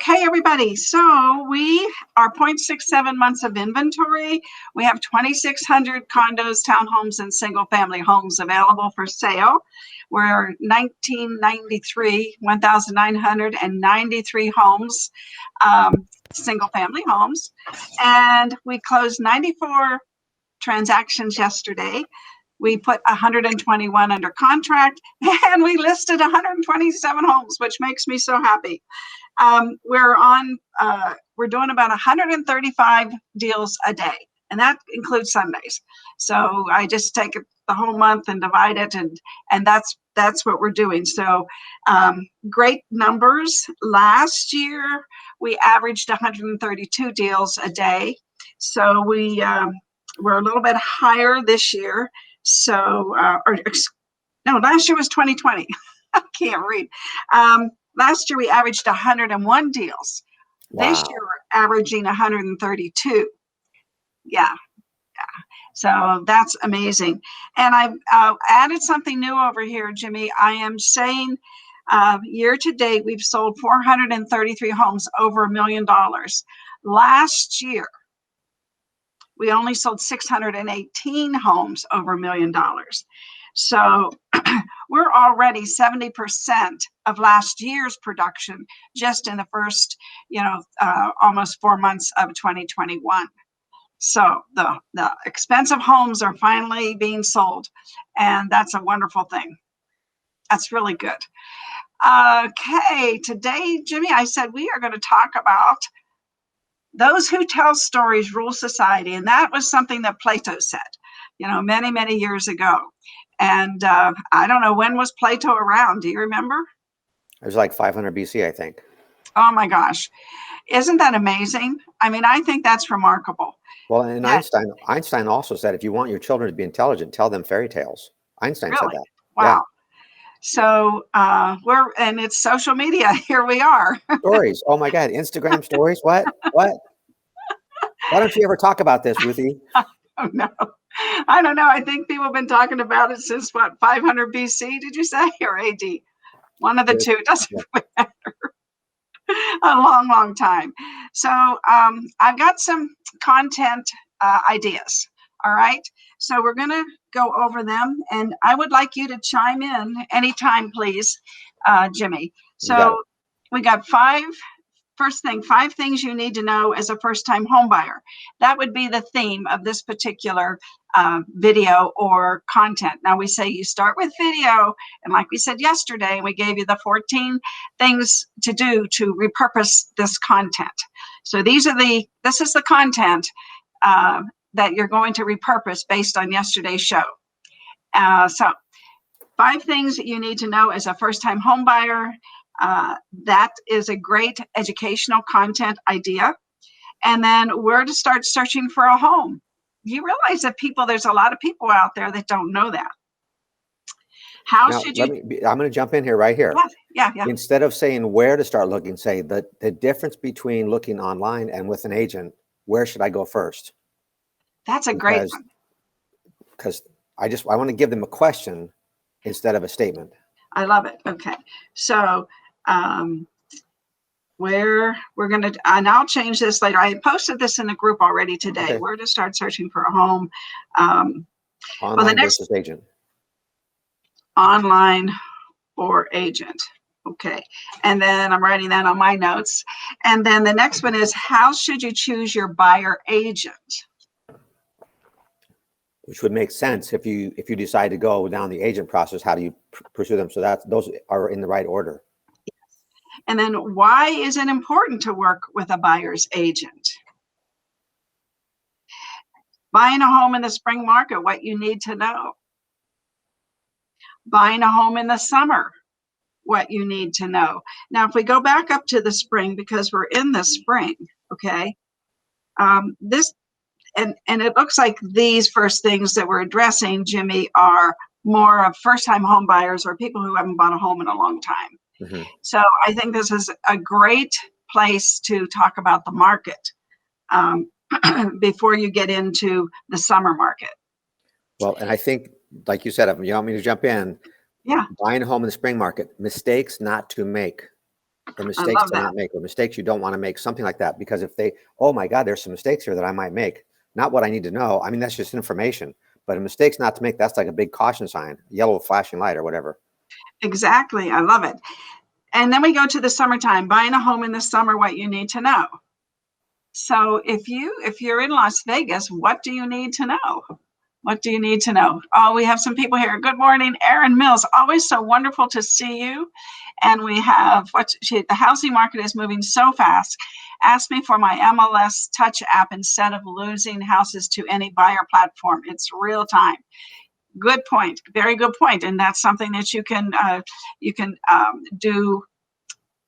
Okay, everybody. So we are 0.67 months of inventory. We have 2,600 condos, townhomes, and single-family homes available for sale. We're 1,993 homes, single-family homes, and we closed 94 transactions yesterday. We put 121 under contract, and we listed 127 homes, which makes me so happy. We're doing about 135 deals a day, and that includes Sundays. So I just take the whole month and divide it, and that's what we're doing. So great numbers. Last year we averaged 132 deals a day. So we're a little bit higher this year. So last year was 2020. I can't read. Last year we averaged 101 deals. Wow. This year we're averaging 132. Yeah. So that's amazing. And I've added something new over here, Jimmy. I am saying year to date, we've sold 433 homes over $1 million. Last year, we only sold 618 homes over $1 million. So we're already 70% of last year's production just in the first, almost 4 months of 2021. So the expensive homes are finally being sold, and that's a wonderful thing. That's really good. Okay, today, Jimmy, I said we are going to talk about those who tell stories rule society, and that was something that Plato said, many, many years ago. And I don't know, when was Plato around? Do you remember? It was like 500 BC, I think. Oh my gosh. Isn't that amazing? I mean, I think that's remarkable. Well, and Einstein also said, if you want your children to be intelligent, tell them fairy tales. Einstein said that. Wow. Yeah. So and it's social media. Here we are. Stories. Oh my God. Instagram stories. What? Why don't you ever talk about this, Ruthie? Oh, no. I don't know. I think people have been talking about it since 500 BC, did you say, or AD? One of the two. Doesn't really matter. A long, long time. So I've got some content ideas. All right. So we're going to go over them, and I would like you to chime in anytime, please, Jimmy. So we got five things you need to know as a first-time home buyer. That would be the theme of this particular video or content. Now we say you start with video, and like we said yesterday, we gave you the 14 things to do to repurpose this content. So this is the content that you're going to repurpose based on yesterday's show. So 5 things that you need to know as a first-time home buyer. That is a great educational content idea. And then where to start searching for a home. You realize that there's a lot of people out there that don't know that. I'm going to jump in here right here. Yeah. Instead of saying where to start looking, say the difference between looking online and with an agent. Where should I go first? That's a great one. Because I want to give them a question instead of a statement. I love it. Okay. So where we're going to, and I'll change this later. I posted this in the group already today. Okay. Where to start searching for a home. Online versus agent. Online or agent. Okay. And then I'm writing that on my notes. And then the next one is, how should you choose your buyer agent? Which would make sense if you decide to go down the agent process. How do you pursue them? So those are in the right order. Yes. And then why is it important to work with a buyer's agent? Buying a home in the spring market, what you need to know. Buying a home in the summer, what you need to know. Now, if we go back up to the spring, because we're in the spring, okay, and it looks like these first things that we're addressing, Jimmy, are more of first-time home buyers or people who haven't bought a home in a long time. Mm-hmm. So I think this is a great place to talk about the market before you get into the summer market. Well, and I think, like you said, if you want me to jump in, yeah, buying a home in the spring market, mistakes not to make. or I mistakes love to that. not make, or mistakes you don't want to make, something like that. Because if they, oh my God, there's some mistakes here that I might make, not what I need to know. I mean, that's just information, but a mistakes not to make, that's like a big caution sign, yellow flashing light or whatever. Exactly. I love it. And then we go to the summertime, buying a home in the summer, what you need to know. So if you're in Las Vegas, what do you need to know? What do you need to know? Oh, we have some people here. Good morning, Erin Mills. Always so wonderful to see you. And we have the housing market is moving so fast. Ask me for my MLS Touch app instead of losing houses to any buyer platform. It's real time. Good point. Very good point. And that's something that you can do.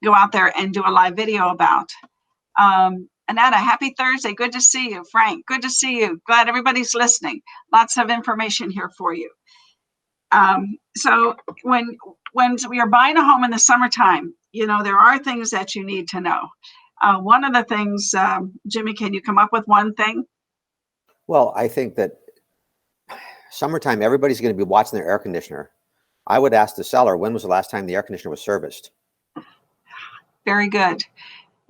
Go out there and do a live video about. Annetta, happy Thursday. Good to see you. Frank, good to see you. Glad everybody's listening. Lots of information here for you. So when we are buying a home in the summertime, there are things that you need to know. One of the things, Jimmy, can you come up with one thing? Well, I think that summertime, everybody's going to be watching their air conditioner. I would ask the seller, when was the last time the air conditioner was serviced? Very good.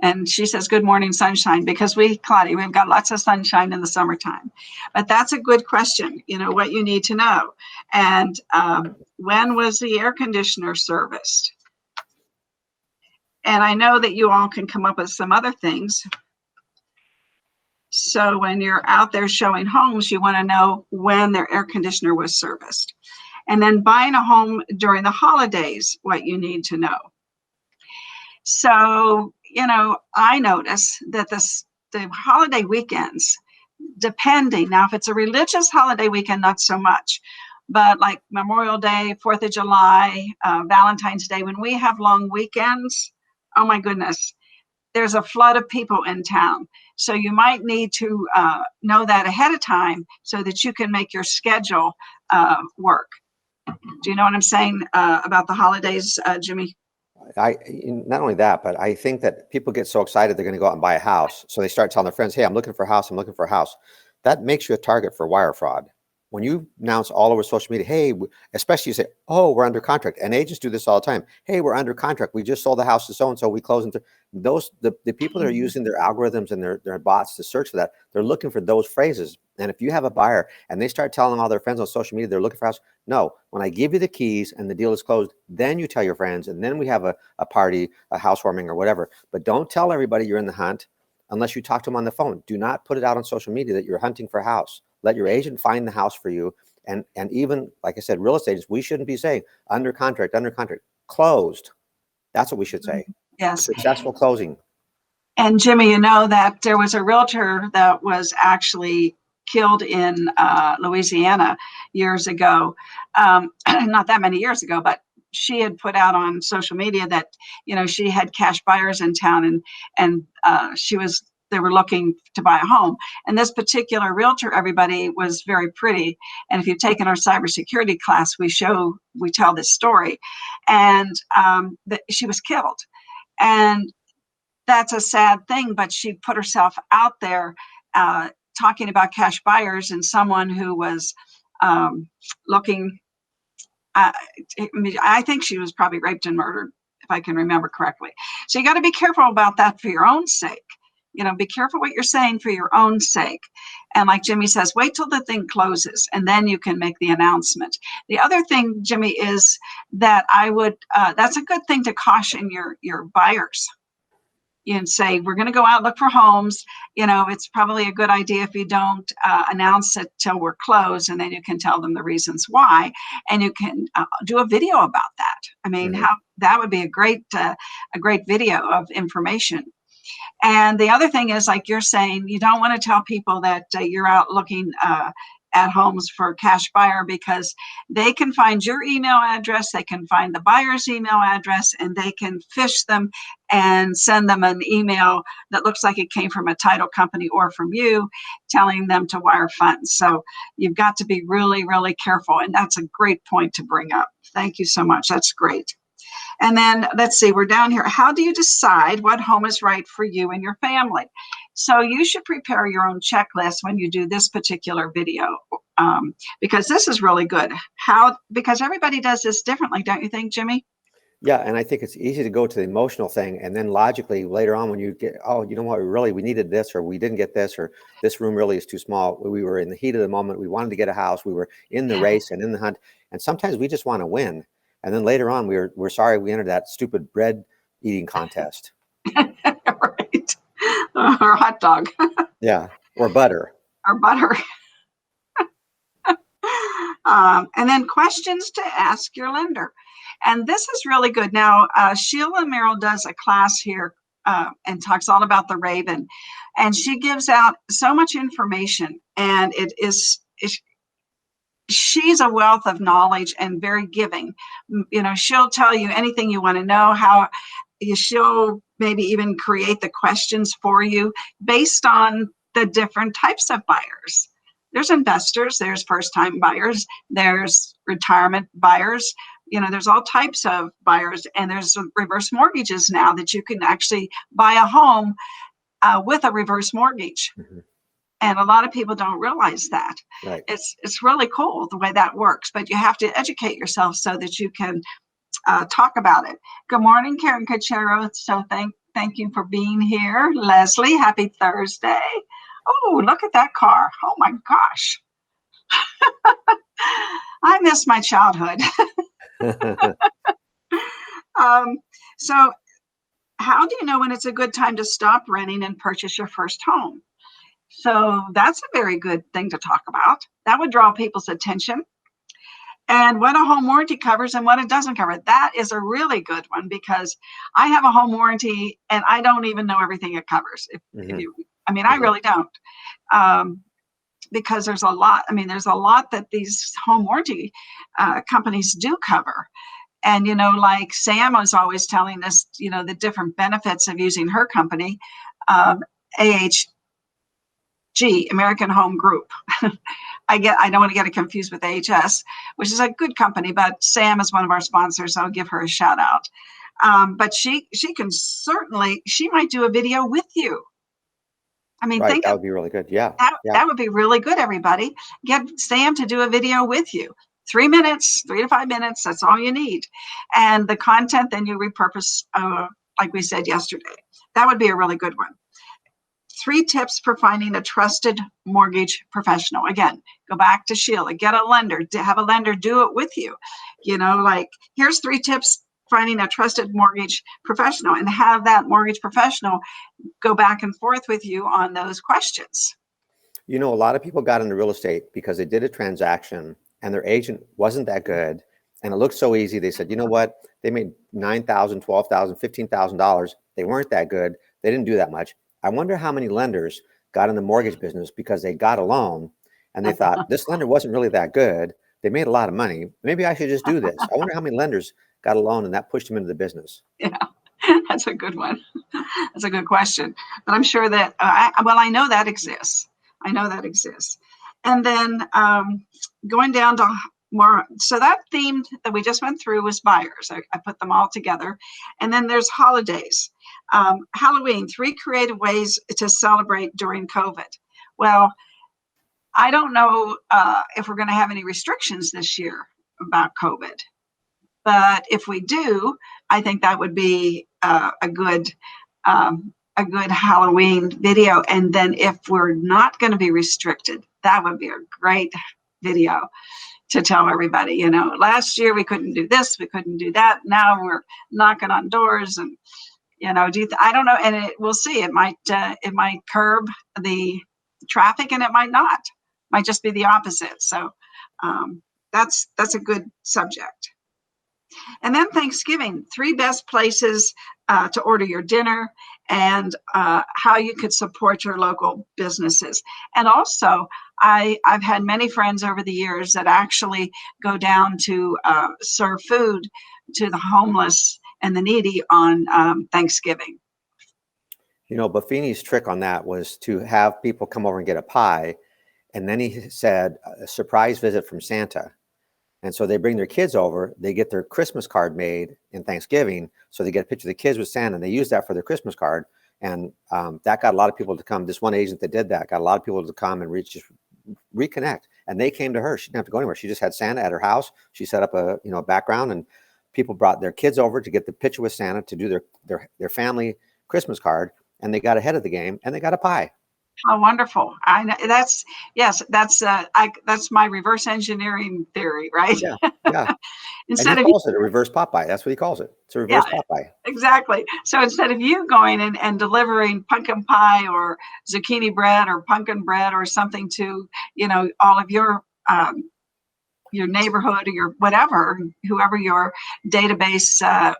And she says, good morning, sunshine, because Claudia, we've got lots of sunshine in the summertime. But that's a good question, what you need to know. And when was the air conditioner serviced? And I know that you all can come up with some other things. So when you're out there showing homes, you want to know when their air conditioner was serviced. And then buying a home during the holidays, what you need to know. So, I notice that the holiday weekends, depending, now if it's a religious holiday weekend, not so much, but like Memorial Day, 4th of July, Valentine's Day, when we have long weekends, oh my goodness, there's a flood of people in town. So you might need to know that ahead of time so that you can make your schedule work. Do you know what I'm saying about the holidays, Jimmy? Not only that, but I think that people get so excited they're going to go out and buy a house. So they start telling their friends, hey, I'm looking for a house. I'm looking for a house. That makes you a target for wire fraud. When you announce all over social media, hey, especially you say, oh, we're under contract. And agents do this all the time. Hey, we're under contract. We just sold the house to so-and-so. We closed. The people that are using their algorithms and their bots to search for that, they're looking for those phrases. And if you have a buyer and they start telling all their friends on social media they're looking for a house, no, when I give you the keys and the deal is closed, then you tell your friends, and then we have a party, a housewarming or whatever. But don't tell everybody you're in the hunt unless you talk to them on the phone. Do not put it out on social media that you're hunting for a house. Let your agent find the house for you. And even, like I said, real estate agents, we shouldn't be saying under contract, closed. That's what we should say. Yes. Successful closing. And Jimmy, that there was a realtor that was actually killed in Louisiana years ago. Not that many years ago, but she had put out on social media that, she had cash buyers in town and they were looking to buy a home. And this particular realtor, everybody, was very pretty. And if you've taken our cybersecurity class, we tell this story. And she was killed. And that's a sad thing, but she put herself out there talking about cash buyers and someone who was looking. I think she was probably raped and murdered, if I can remember correctly. So you got to be careful about that for your own sake. Be careful what you're saying for your own sake. And like Jimmy says, wait till the thing closes and then you can make the announcement. The other thing, Jimmy, is that that's a good thing to caution your buyers. And say, we're going to go out, look for homes. It's probably a good idea if you don't announce it till we're closed, and then you can tell them the reasons why, and you can do a video about that. I mean, how that would be a great video of information. And the other thing is, like you're saying, you don't want to tell people that you're out looking at homes for cash buyer, because they can find your email address, they can find the buyer's email address, and they can phish them and send them an email that looks like it came from a title company or from you, telling them to wire funds. So you've got to be really, really careful. And that's a great point to bring up. Thank you so much. That's great. And then let's see, we're down here. How do you decide what home is right for you and your family? So you should prepare your own checklist when you do this particular video, because this is really good. Because everybody does this differently, don't you think, Jimmy? Yeah, and I think it's easy to go to the emotional thing, and then logically later on when you get, oh, you know what, we needed this, or we didn't get this, or this room really is too small. We were in the heat of the moment. We wanted to get a house. We were in the race and in the hunt, and sometimes we just want to win. And then later on, we're sorry we entered that stupid bread eating contest. Right. Or hot dog. Yeah, or butter. Or butter. And then questions to ask your lender. And this is really good. Now, Sheila Merrill does a class here and talks all about the Raven. And she gives out so much information. And she's a wealth of knowledge and very giving. You know, she'll tell you anything you want to know, how she'll maybe even create the questions for you based on the different types of buyers. There's investors, there's first-time buyers, there's retirement buyers, you know, there's all types of buyers, and there's reverse mortgages now that you can actually buy a home with a reverse mortgage. Mm-hmm. And a lot of people don't realize that. Right. It's really cool the way that works, but you have to educate yourself so that you can talk about it. Good morning, Karen Cachero. So thank you for being here. Leslie, happy Thursday. Oh, look at that car. Oh my gosh. I miss my childhood. So how do you know when it's a good time to stop renting and purchase your first home? So that's a very good thing to talk about. That would draw people's attention. And what a home warranty covers and what it doesn't cover. That is a really good one because I have a home warranty and I don't even know everything it covers. I really don't. Because there's a lot. I mean, there's a lot that these home warranty companies do cover. And, you know, like Sam was always telling us, you know, the different benefits of using her company, AHG, American Home Group. I don't want to get it confused with AHS, which is a good company, but Sam is one of our sponsors. So I'll give her a shout out. But she can certainly, she might do a video with you. I mean, right, that would be really good. Yeah. That would be really good, everybody. Get Sam to do a video with you. 3 minutes, 3 to 5 minutes, that's all you need. And the content, then you repurpose, like we said yesterday. That would be a really good one. 3 tips for finding a trusted mortgage professional. Again, go back to Sheila, get a lender, have a lender do it with you. You know, like, here's 3 tips finding a trusted mortgage professional, and have that mortgage professional go back and forth with you on those questions. You know, a lot of people got into real estate because they did a transaction and their agent wasn't that good. And it looked so easy. They said, you know what? They made $9,000, $12,000, $15,000. They weren't that good. They didn't do that much. I wonder how many lenders got in the mortgage business because they got a loan and they thought this lender wasn't really that good. They made a lot of money. Maybe I should just do this. I wonder how many lenders got a loan and that pushed them into the business. Yeah, that's a good one. That's a good question. But I'm sure that, I know that exists. I know that exists. And then going down to more, so that theme that we just went through was buyers. I put them all together. And then there's holidays. Halloween, 3 creative ways to celebrate during COVID. Well, I don't know if we're going to have any restrictions this year about COVID. But if we do, I think that would be a good Halloween video. And then if we're not going to be restricted, that would be a great video to tell everybody, you know, last year we couldn't do this, we couldn't do that. Now we're knocking on doors and, you know, I don't know. And we'll see, it might curb the traffic and it might not, might just be the opposite. So that's a good subject. And then Thanksgiving, 3 best places to order your dinner and how you could support your local businesses. And also, I've had many friends over the years that actually go down to serve food to the homeless and the needy on Thanksgiving. You know, Buffini's trick on that was to have people come over and get a pie. And then he said, a surprise visit from Santa. And so they bring their kids over, they get their Christmas card made in Thanksgiving. So they get a picture of the kids with Santa and they use that for their Christmas card. And that got a lot of people to come. This one agent that did that got a lot of people to come and just reconnect. And they came to her. She didn't have to go anywhere. She just had Santa at her house. She set up a background and people brought their kids over to get the picture with Santa to do their family Christmas card, and they got ahead of the game and they got a pie. How wonderful. I know that's, yes, that's my reverse engineering theory, right? Yeah, yeah. And he Instead of, calls it a reverse Popeye. That's what he calls it. It's a reverse yeah, Popeye. exactly. So instead of you going and delivering pumpkin pie or zucchini bread or pumpkin bread or something to, all of your neighborhood or your whatever, whoever your database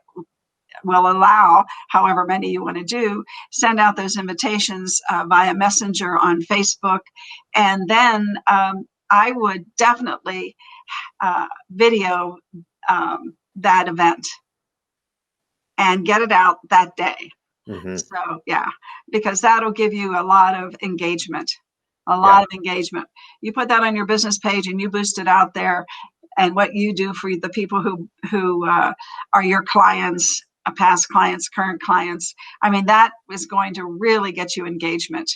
will allow, however many you want to do, send out those invitations via messenger on Facebook. And then I would definitely video that event and get it out that day. Mm-hmm. So yeah, because that'll give you a lot of engagement, You put that on your business page and you boost it out there. And what you do for the people who are your clients, past clients, current clients, I mean, that is going to really get you engagement.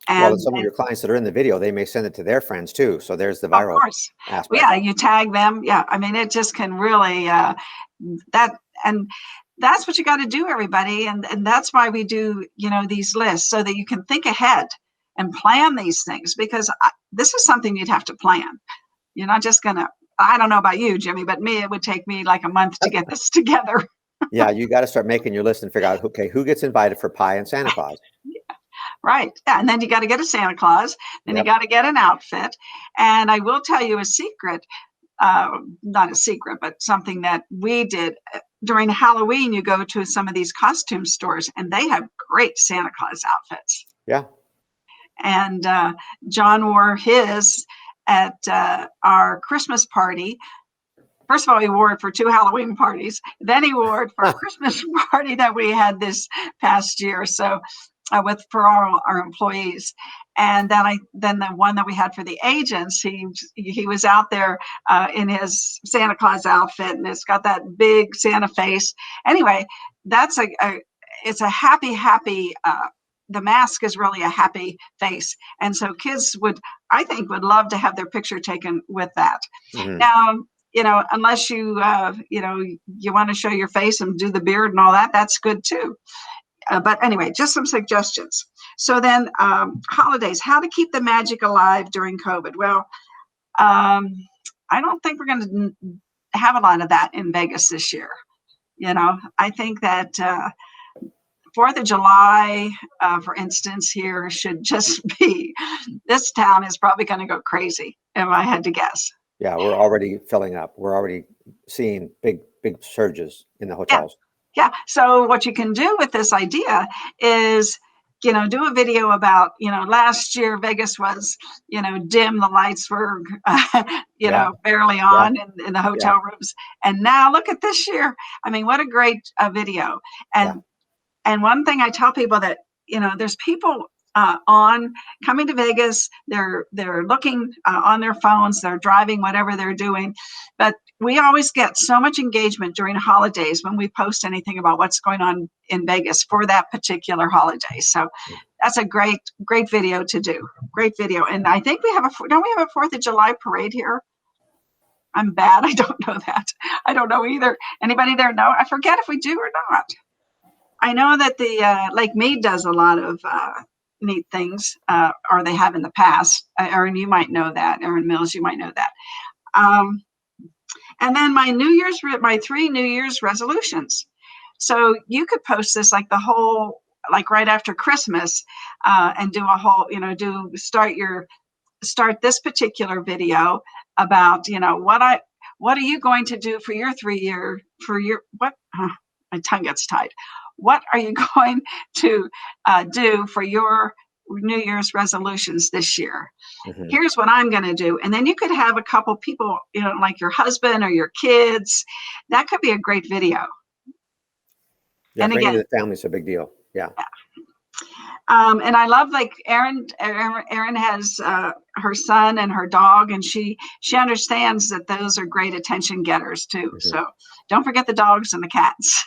Well, And some of your clients that are in the video, they may send it to their friends too. So there's the of viral course, aspect. yeah, you tag them. Yeah, I mean, it just can really and that's what you got to do, everybody. And that's why we do, these lists, so that you can think ahead and plan these things, because this is something you'd have to plan. You're not just gonna, I don't know about you, Jimmy, but it would take me like a month to get this together. Yeah, you got to start making your list and figure out, okay, who gets invited for pie and Santa Claus? Right. Yeah. And then you got to get a Santa Claus, then you got to get an outfit. And I will tell you a secret, not a secret, but something that we did during Halloween. You go to some of these costume stores and they have great Santa Claus outfits. Yeah. And John wore his at our Christmas party. First of all, he wore it for 2 Halloween parties. Then he wore it for a Christmas party that we had this past year. So for our employees. And then the one that we had for the agents, he was out there in his Santa Claus outfit, and it's got that big Santa face. Anyway, that's it's a happy, the mask is really a happy face. And so kids I think would love to have their picture taken with that. Mm-hmm. Now, unless you want to show your face and do the beard and all that, that's good too. But anyway, just some suggestions. So then holidays, how to keep the magic alive during COVID. Well, I don't think we're going to have a lot of that in Vegas this year. I think that 4th of July, for instance, here should just be, this town is probably going to go crazy, if I had to guess. Yeah, we're already filling up. We're already seeing big surges in the hotels. Yeah. So what you can do with this idea is, do a video about, last year Vegas was, dim, the lights were, barely on in the hotel rooms. And now look at this year. I mean, what a great video. And one thing I tell people that, there's people coming to Vegas, they're looking on their phones, they're driving, whatever they're doing. But we always get so much engagement during holidays when we post anything about what's going on in Vegas for that particular holiday. So that's a great video to do. Great video. And I think don't we have a 4th of July parade here? I'm bad. I don't know that. I don't know either. Anybody there know? I forget if we do or not. I know that the Lake Mead does a lot of neat things, or they have in the past. Erin, you might know that. Erin Mills, you might know that. And then my 3 New Year's resolutions. So you could post this like right after Christmas, and do a whole, start this particular video about, what are you going to do for your my tongue gets tied. What are you going to do for your New Year's resolutions this year? Mm-hmm. Here's what I'm going to do. And then you could have a couple people, like your husband or your kids. That could be a great video. Yeah, and bringing the family is a big deal. Yeah. And I love, like, Erin has her son and her dog, and she understands that those are great attention getters too. Mm-hmm. So don't forget the dogs and the cats.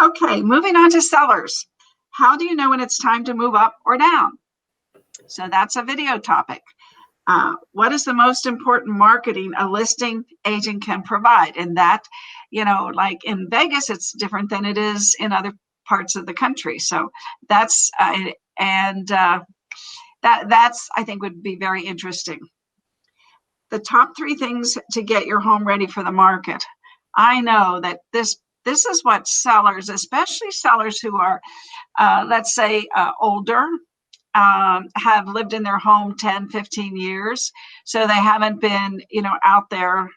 Okay, moving on to sellers. How do you know when it's time to move up or down? So that's a video topic. What is the most important marketing a listing agent can provide? And that, like in Vegas, it's different than it is in other parts of the country. So that's, that's, I think, would be very interesting. The top 3 things to get your home ready for the market. I know that this is what sellers, especially sellers who are, let's say, older, have lived in their home 10, 15 years. So they haven't been, out there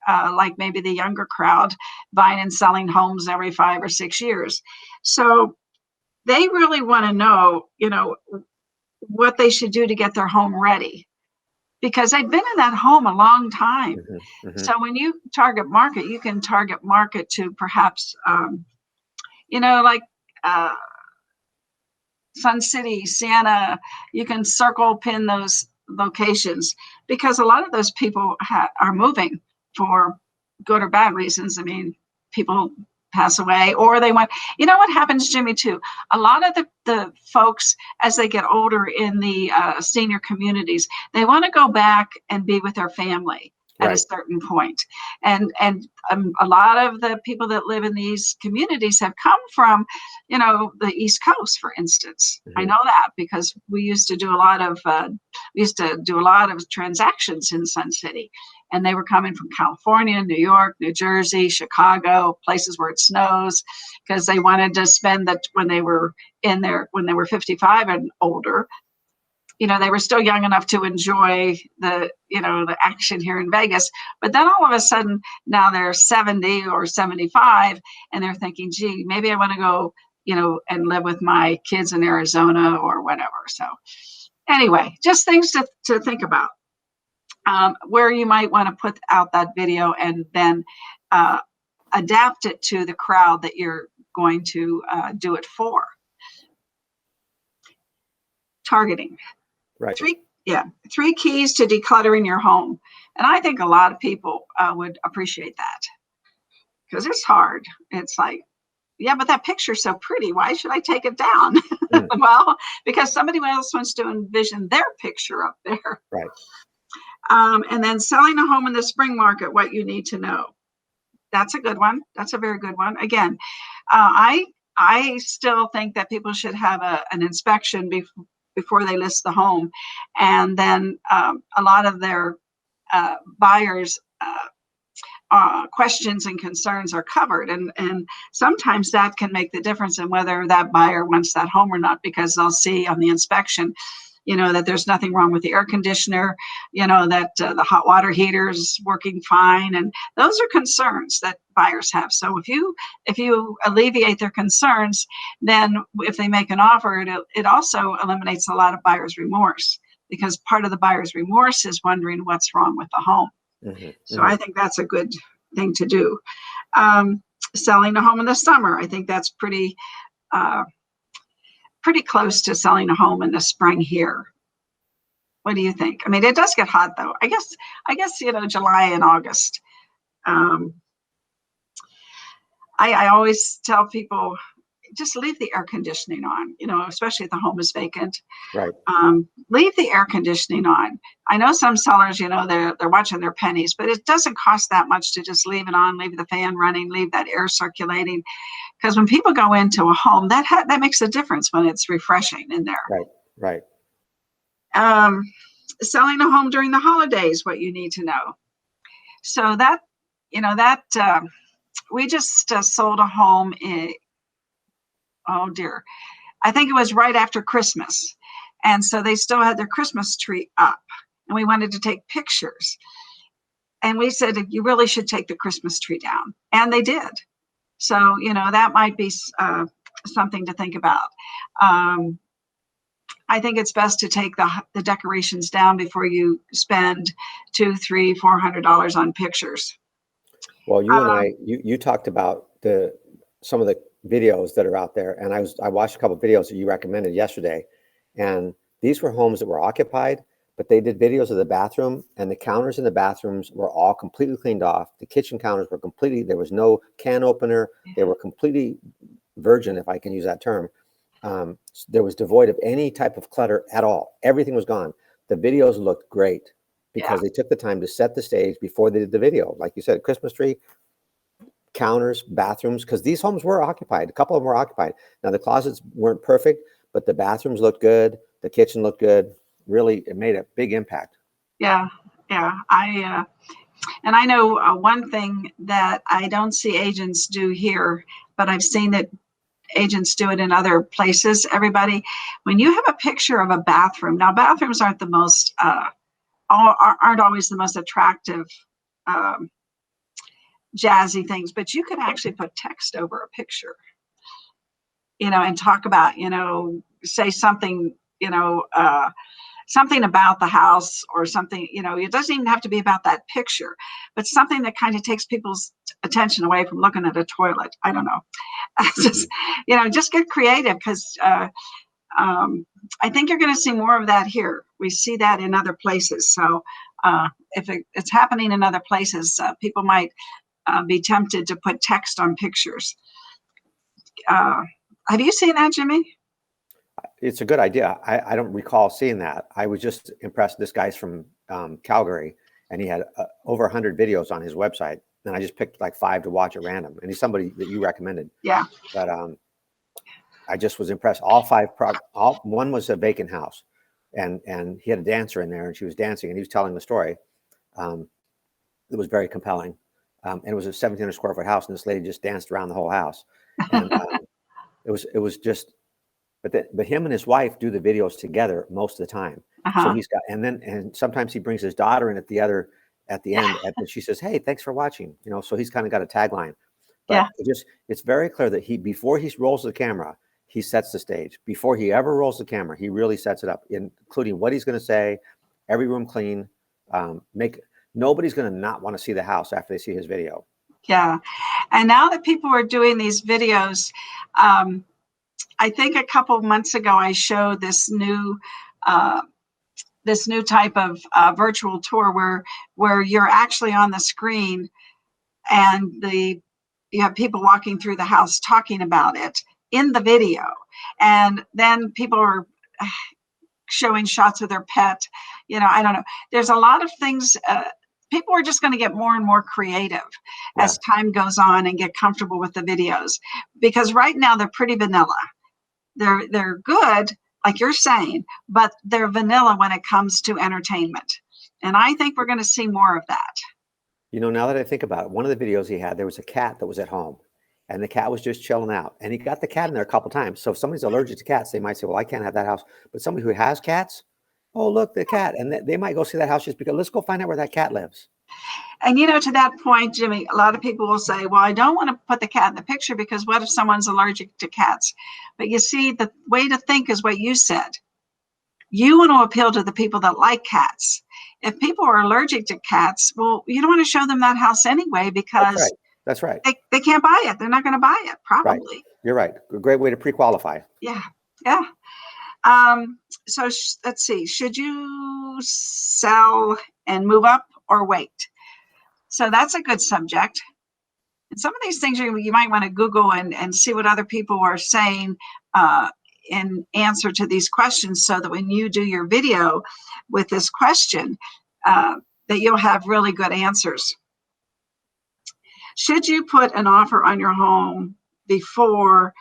like maybe the younger crowd buying and selling homes every 5 or 6 years. So they really want to know, what they should do to get their home ready, because they've been in that home a long time. So when you target market, you can target market to perhaps, like Sun City, Siena. You can circle pin those locations, because a lot of those people are moving for good or bad reasons. I mean, people pass away, or they want, what happens, Jimmy, too. A lot of the folks, as they get older in the senior communities, they want to go back and be with their family at a certain point. And a lot of the people that live in these communities have come from, the East Coast, for instance. I know that because we used to do a lot of transactions in Sun City, and they were coming from California, New York, New Jersey, Chicago, places where it snows, because they wanted to spend that when they were 55 and older. They were still young enough to enjoy the action here in Vegas. But then all of a sudden, now they're 70 or 75, and they're thinking, gee, maybe I want to go, and live with my kids in Arizona or whatever. So anyway, just things to think about, where you might want to put out that video, and then adapt it to the crowd that you're going to do it for. Targeting. Right. 3 keys to decluttering your home. And I think a lot of people would appreciate that, because it's hard. It's like, yeah, but that picture's so pretty. Why should I take it down? Well, because somebody else wants to envision their picture up there. Right. And then selling a home in the spring market, what you need to know. That's a good one. That's a very good one. Again, I still think that people should have an inspection before they list the home. And then a lot of their buyers' questions and concerns are covered. And sometimes that can make the difference in whether that buyer wants that home or not, because they'll see on the inspection, that there's nothing wrong with the air conditioner, that the hot water heater is working fine. And those are concerns that buyers have. So if you alleviate their concerns, then if they make an offer, it also eliminates a lot of buyer's remorse, because part of the buyer's remorse is wondering what's wrong with the home. So I think that's a good thing to do. Selling a home in the summer, I think that's pretty close to selling a home in the spring here. What do you think? I mean, it does get hot though. I guess July and August. I always tell people, just leave the air conditioning on, especially if the home is vacant. Right. Leave the air conditioning on. I know some sellers, they're watching their pennies, but it doesn't cost that much to just leave it on, leave the fan running, leave that air circulating. Because when people go into a home, that makes a difference when it's refreshing in there. Right. Selling a home during the holidays, what you need to know. So we just sold a home oh dear, I think it was right after Christmas. And so they still had their Christmas tree up, and we wanted to take pictures. And we said, you really should take the Christmas tree down. And they did. So, that might be something to think about. I think it's best to take the decorations down before you spend $200, $300, $400 on pictures. Well, you and you talked about some of the videos that are out there, and I watched a couple of videos that you recommended yesterday, and these were homes that were occupied, but they did videos of the bathroom, and the counters in the bathrooms were all completely cleaned off. The kitchen counters were there was no can opener. They were completely virgin, if I can use that term. There was devoid of any type of clutter at all. Everything was gone. The videos looked great. because they took the time to set the stage before they did the video. Like you said, Christmas tree, counters, bathrooms, because these homes were occupied. A couple of them were occupied. Now the closets weren't perfect, but the bathrooms looked good. The kitchen looked good. Really, it made a big impact. Yeah. And I know one thing that I don't see agents do here, but I've seen that agents do it in other places. Everybody, when you have a picture of a bathroom, now bathrooms aren't the most, aren't always the most attractive, um, jazzy things, but you can actually put text over a picture, and talk about, say something, something about the house or something, it doesn't even have to be about that picture, but something that kind of takes people's attention away from looking at a toilet. I don't know. Just, just get creative, because I think you're going to see more of that here. We see that in other places. So if it's happening in other places, people might be tempted to put text on pictures. Have you seen that, Jimmy? It's a good idea. I don't recall seeing that. I was just impressed. This guy's from Calgary, and he had over 100 videos on his website. And I just picked like 5 to watch at random. And he's somebody that you recommended. Yeah. But I just was impressed. All 5, one was a vacant house, and he had a dancer in there, and she was dancing, and he was telling the story. It was very compelling. And it was a 1,700 square foot house, and this lady just danced around the whole house. And it was just, but him and his wife do the videos together most of the time. So he's got, and sometimes he brings his daughter in at the end, and she says, "Hey, thanks for watching." So he's kind of got a tagline. But it's very clear that before he rolls the camera, he sets the stage. Before he ever rolls the camera, he really sets it up, including what he's going to say, every room clean, nobody's going to not want to see the house after they see his video. Yeah. And now that people are doing these videos, I think a couple of months ago, I showed this new type of virtual tour where you're actually on the screen, and you have people walking through the house talking about it in the video. And then people are showing shots of their pet. I don't know. There's a lot of things. People are just going to get more and more creative as time goes on and get comfortable with the videos, because right now they're pretty vanilla. They're good, like you're saying, but they're vanilla when it comes to entertainment. And I think we're going to see more of that. Now that I think about it, one of the videos he had, there was a cat that was at home, and the cat was just chilling out, and he got the cat in there a couple times. So if somebody's allergic to cats, they might say, well, I can't have that house. But somebody who has cats, oh, look, the cat. And they might go see that house just because, let's go find out where that cat lives. And, to that point, Jimmy, a lot of people will say, well, I don't want to put the cat in the picture because what if someone's allergic to cats? But you see, the way to think is what you said. You want to appeal to the people that like cats. If people are allergic to cats, well, you don't want to show them that house anyway, because that's right. They can't buy it. They're not going to buy it, probably. Right. You're right. A great way to pre-qualify. Yeah. So let's see. Should you sell and move up or wait? So that's a good subject. And some of these things you might want to Google and see what other people are saying in answer to these questions, so that when you do your video with this question, that you'll have really good answers. Should you put an offer on your home before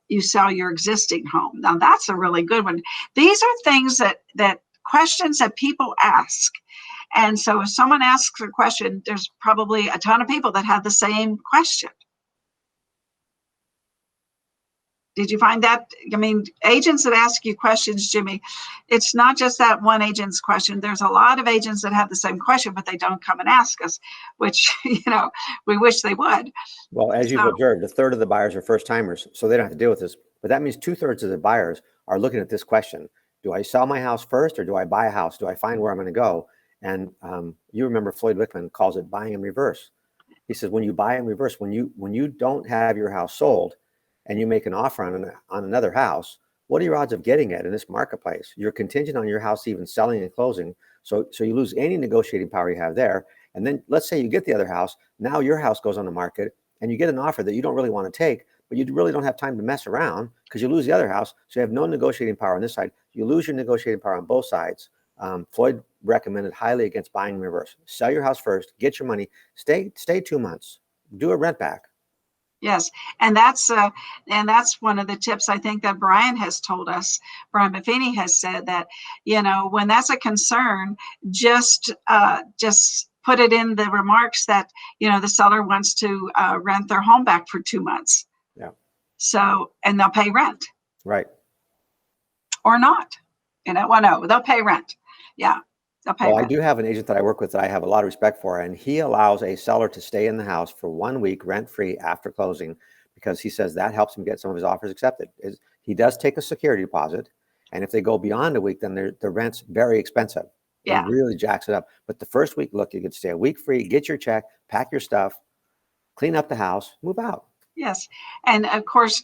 you sell your existing home? Now, that's a really good one. These are things that questions that people ask. And so if someone asks a question, there's probably a ton of people that have the same question. Did you find that? I mean, agents that ask you questions, Jimmy, it's not just that one agent's question. There's a lot of agents that have the same question, but they don't come and ask us, which, we wish they would. Well, as you've observed, a third of the buyers are first timers, so they don't have to deal with this. But that means 2/3 of the buyers are looking at this question. Do I sell my house first, or do I buy a house? Do I find where I'm going to go? And you remember Floyd Wickman calls it buying in reverse. He says, when you buy in reverse, when you don't have your house sold and you make an offer on another house, what are your odds of getting it in this marketplace? You're contingent on your house even selling and closing. So you lose any negotiating power you have there. And then let's say you get the other house. Now your house goes on the market and you get an offer that you don't really want to take, but you really don't have time to mess around because you lose the other house. So you have no negotiating power on this side. You lose your negotiating power on both sides. Floyd recommend it highly against buying in reverse. Sell your house first, get your money, stay 2 months, do a rent back. Yes, and that's one of the tips I think that Brian has told us. Brian Buffini has said that, when that's a concern, just put it in the remarks that the seller wants to rent their home back for 2 months. Yeah. So, and they'll pay rent. Right. Or not. Well, no, they'll pay rent. Yeah. Well, I do have an agent that I work with that I have a lot of respect for, and he allows a seller to stay in the house for 1 week rent-free after closing, because he says that helps him get some of his offers accepted. He does take a security deposit, and if they go beyond a week, then the rent's very expensive. Yeah. It really jacks it up. But the first week, look, you could stay a week free, get your check, pack your stuff, clean up the house, move out. Yes. And of course,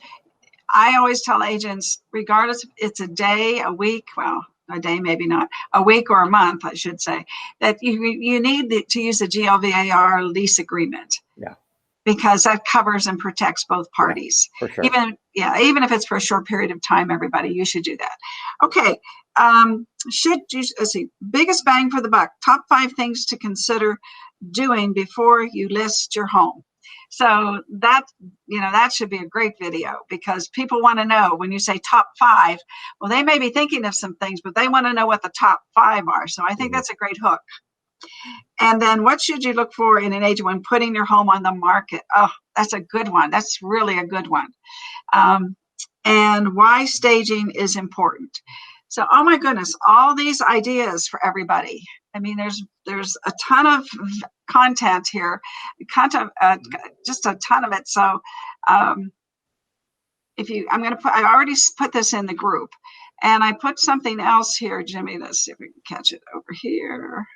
I always tell agents, regardless if it's a day, a week, well, a day, maybe not, a week or a month, I should say, that you need to use the GLVAR lease agreement. Yeah. Because that covers and protects both parties. Yeah, for sure. Even if it's for a short period of time, everybody, you should do that. Okay. Let's see, biggest bang for the buck, top 5 things to consider doing before you list your home. So that should be a great video, because people want to know when you say top 5, well, they may be thinking of some things, but they want to know what the top 5 are. So I think that's a great hook. And then what should you look for in an agent when putting your home on the market? Oh, that's a good one. That's really a good one. And why staging is important. So, oh my goodness, all these ideas for everybody. I mean, there's a ton of content here, just a ton of it. So, I already put this in the group, and I put something else here, Jimmy. Let's see if we can catch it over here.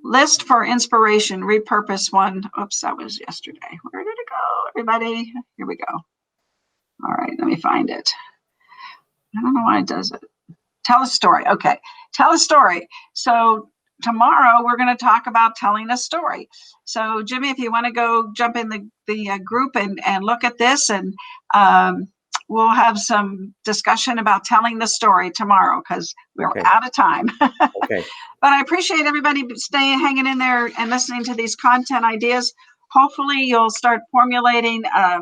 List for inspiration, repurpose one. Oops, that was yesterday. Where did it go, everybody? Here we go. All right, let me find it. I don't know why it does it. Tell a story. Okay, tell a story. So tomorrow we're going to talk about telling a story. So Jimmy, if you want to go jump in the group and look at this, and we'll have some discussion about telling the story tomorrow, because we're out of time. Okay. But I appreciate everybody hanging in there and listening to these content ideas. Hopefully you'll start formulating a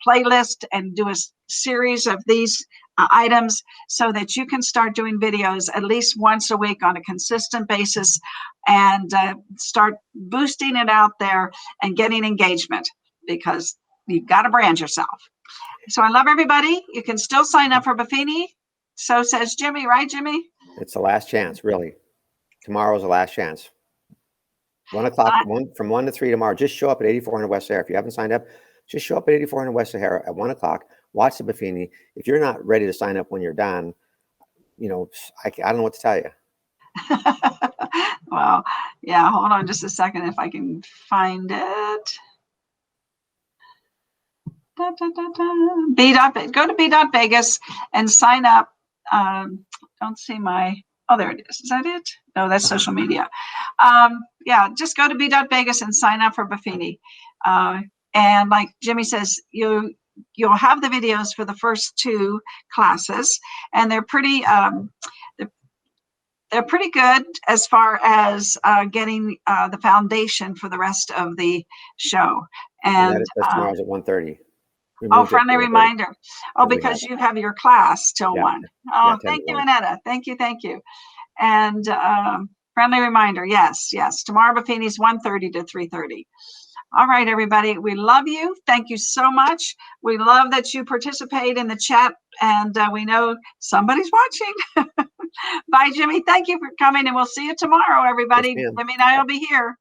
playlist and do a series of these items, so that you can start doing videos at least once a week on a consistent basis, and start boosting it out there and getting engagement, because you've got to brand yourself. So I love everybody. You can still sign up for Buffini. So says Jimmy, right, Jimmy? It's the last chance, really. Tomorrow's the last chance. 1 o'clock, from 1 to 3 tomorrow. Just show up at 8400 West Sahara. If you haven't signed up, just show up at 8400 West Sahara at 1 o'clock. Watch the Buffini. If you're not ready to sign up when you're done, I don't know what to tell you. Well, yeah, hold on just a second if I can find it. Go to B.Vegas and sign up. Don't see oh, there it is. Is that it? No, that's social media. Yeah, just go to B.Vegas and sign up for Buffini. And like Jimmy says, you'll have the videos for the first 2 classes, and they're pretty good as far as getting the foundation for the rest of the show. And that's tomorrow's at 1:30. Oh, friendly reminder. Oh, because you have your class till 1. Oh, thank you, Annetta. Thank you. And friendly reminder. Yes. Tomorrow Buffini's 1:30 to 3:30. All right, everybody. We love you. Thank you so much. We love that you participate in the chat, and we know somebody's watching. Bye, Jimmy. Thank you for coming, and we'll see you tomorrow, everybody. Yes, Jimmy and I will be here.